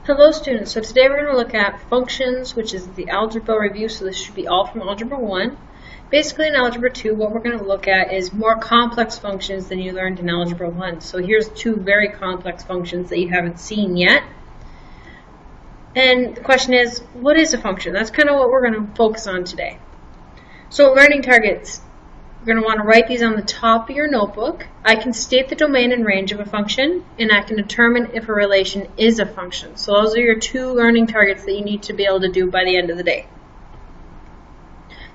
Hello students, so today we're going to look at functions, which is the algebra review, so this should be all from Algebra 1. Basically in Algebra 2, what we're going to look at is more complex functions than you learned in Algebra 1. So here's two very complex functions that you haven't seen yet. And the question is, what is a function? That's kind of what we're going to focus on today. So learning targets. You're going to want to write these on the top of your notebook. I can state the domain and range of a function, and I can determine if a relation is a function. So those are your two learning targets that you need to be able to do by the end of the day.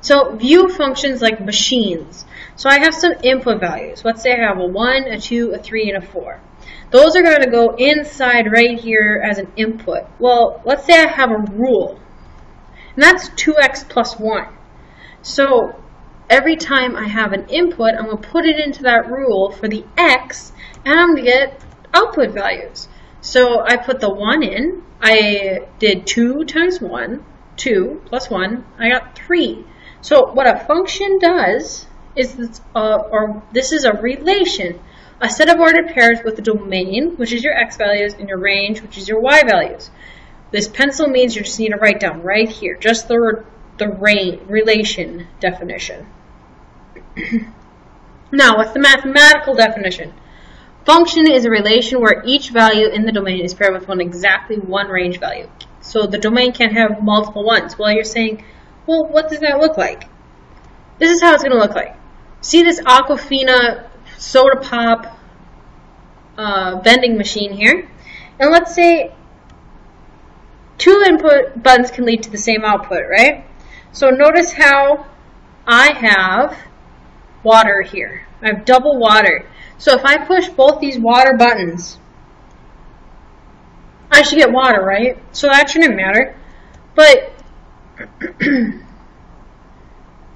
So view functions like machines. So I have some input values. Let's say I have a 1, a 2, a 3, and a 4. Those are going to go inside right here as an input. Well, let's say I have a rule, and that's 2x plus 1. So every time I have an input, I'm going to put it into that rule for the x, and I'm going to get output values. So I put the 1 in. I did 2 times 1, 2 plus 1. I got 3. So what a function does is this is a relation, a set of ordered pairs with the domain, which is your x values, and your range, which is your y values. This pencil means you just need to write down right here, just the relation definition. Now, what's the mathematical definition? Function is a relation where each value in the domain is paired with exactly one range value. So the domain can't have multiple ones. Well, you're saying, well, what does that look like? This is how it's going to look like. See this Aquafina soda pop vending machine here? And let's say 2 input buttons can lead to the same output, right? So notice how I have water here. I have double water. So if I push both these water buttons, I should get water, right? So that shouldn't matter. But,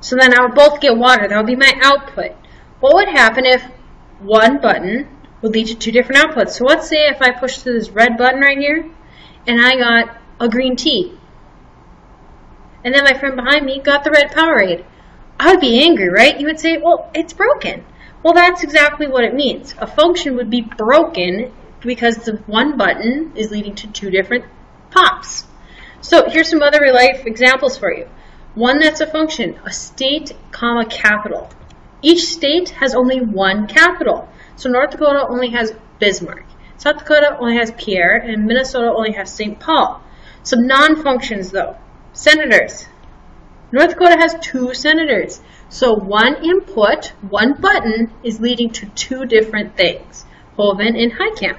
so then I would both get water. That would be my output. What would happen if one button would lead to 2 different outputs? So let's say if I push to this red button right here, and I got a green tea. And then my friend behind me got the red Powerade. I would be angry, right? You would say, well, it's broken. Well, that's exactly what it means. A function would be broken because the one button is leading to 2 different pops. So here's some other real-life examples for you. One that's a function, a state, comma, capital. Each state has only one capital. So North Dakota only has Bismarck. South Dakota only has Pierre, and Minnesota only has St. Paul. Some non-functions, though. Senators. North Dakota has 2 senators. So one input, one button, is leading to 2 different things. Hovind and Heitkamp.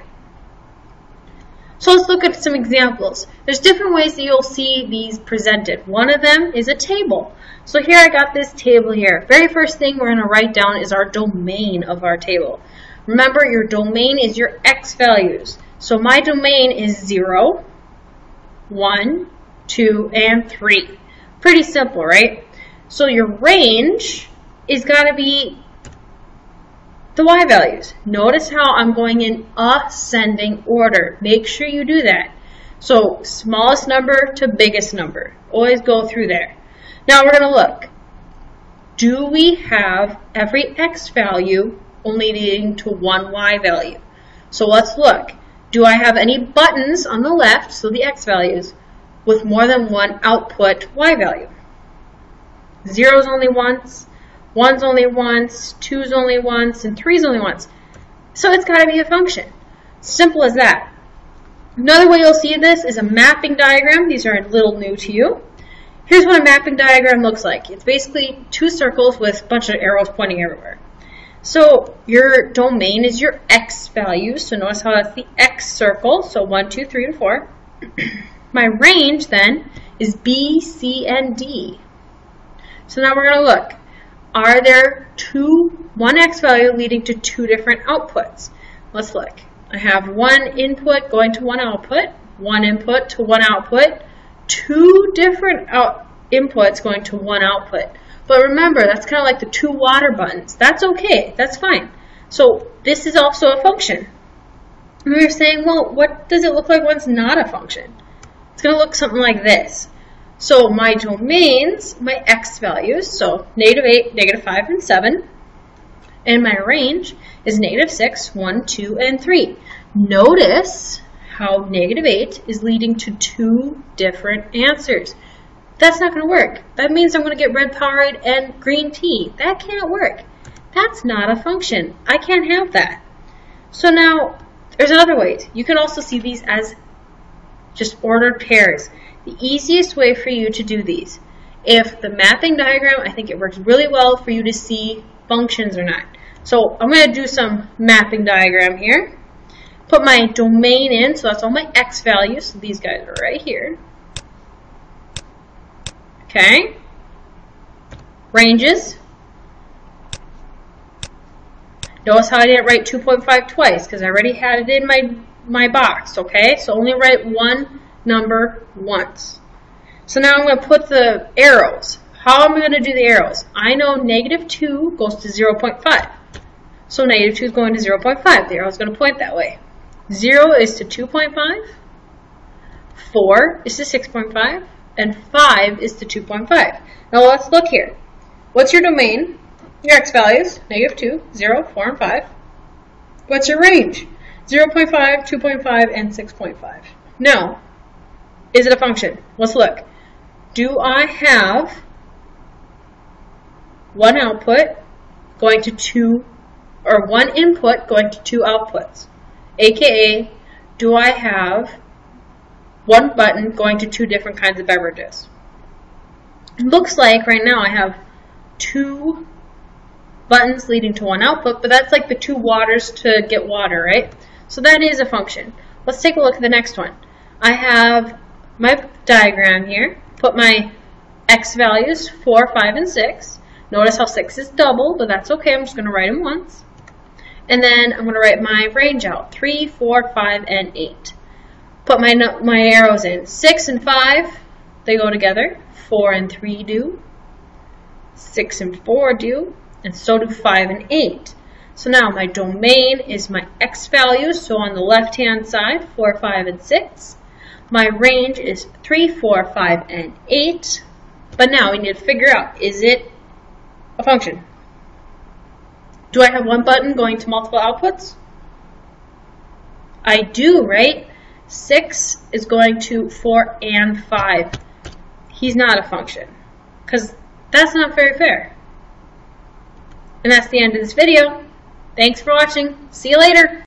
So let's look at some examples. There's different ways that you'll see these presented. One of them is a table. So here I got this table here. Very first thing we're going to write down is our domain of our table. Remember, your domain is your x values. So my domain is 0, 1, 2, and 3. Pretty simple, right? So your range is got to be the y values. Notice how I'm going in ascending order. Make sure you do that. So smallest number to biggest number. Always go through there. Now we're going to look. Do we have every x value only leading to one y value? So let's look. Do I have any buttons on the left, so the x values, with more than one output y value? 0's only once, 1's only once, 2's only once, and 3's only once. So it's got to be a function. Simple as that. Another way you'll see this is a mapping diagram. These are a little new to you. Here's what a mapping diagram looks like. It's basically 2 circles with a bunch of arrows pointing everywhere. So your domain is your x values. So notice how that's the x circle. So 1, 2, 3, and 4. My range then is B, C, and D. So now we're going to look. Are there one x value leading to 2 different outputs? Let's look. I have 1 input going to 1 output, 1 input to 1 output, 2 different inputs going to 1 output. But remember, that's kind of like the 2 water buttons. That's okay. That's fine. So this is also a function. And we're saying, well, what does it look like when it's not a function? It's going to look something like this. So my domains, my x values, so -8, -5, and 7. And my range is -6, 1, 2, and 3. Notice how -8 is leading to 2 different answers. That's not going to work. That means I'm going to get red Powerade and green tea. That can't work. That's not a function. I can't have that. So now, there's another way. You can also see these as just ordered pairs. The easiest way for you to do these, if the mapping diagram, I think it works really well for you to see functions or not. So I'm going to do some mapping diagram here. Put my domain in, so that's all my x values. So these guys are right here. Okay. Ranges. Notice how I didn't write 2.5 twice because I already had it in my box, okay? So only write one number once. So now I'm going to put the arrows. How am I going to do the arrows? I know -2 goes to 0.5. So -2 is going to 0.5. The arrow is going to point that way. 0 is to 2.5. 4 is to 6.5. And 5 is to 2.5. Now let's look here. What's your domain? Your x values, -2, 0, 4, and 5. What's your range? 0.5, 2.5, and 6.5. Now, is it a function? Let's look. Do I have one output going to two, or one input going to 2 outputs? AKA, do I have one button going to 2 different kinds of beverages? It looks like right now I have 2 buttons leading to 1 output, but that's like the 2 waters to get water, right? So that is a function. Let's take a look at the next one. I have my diagram here. Put my x values, 4, 5, and 6. Notice how 6 is double, but that's okay. I'm just going to write them once. And then I'm going to write my range out, 3, 4, 5, and 8. Put my arrows in. 6 and 5, they go together. 4 and 3 do. 6 and 4 do. And so do 5 and 8. So now my domain is my x values. So on the left-hand side, 4, 5, and 6. My range is 3, 4, 5, and 8. But now we need to figure out, is it a function? Do I have one button going to multiple outputs? I do, right? 6 is going to 4 and 5. He's not a function, because that's not very fair. And that's the end of this video. Thanks for watching. See you later.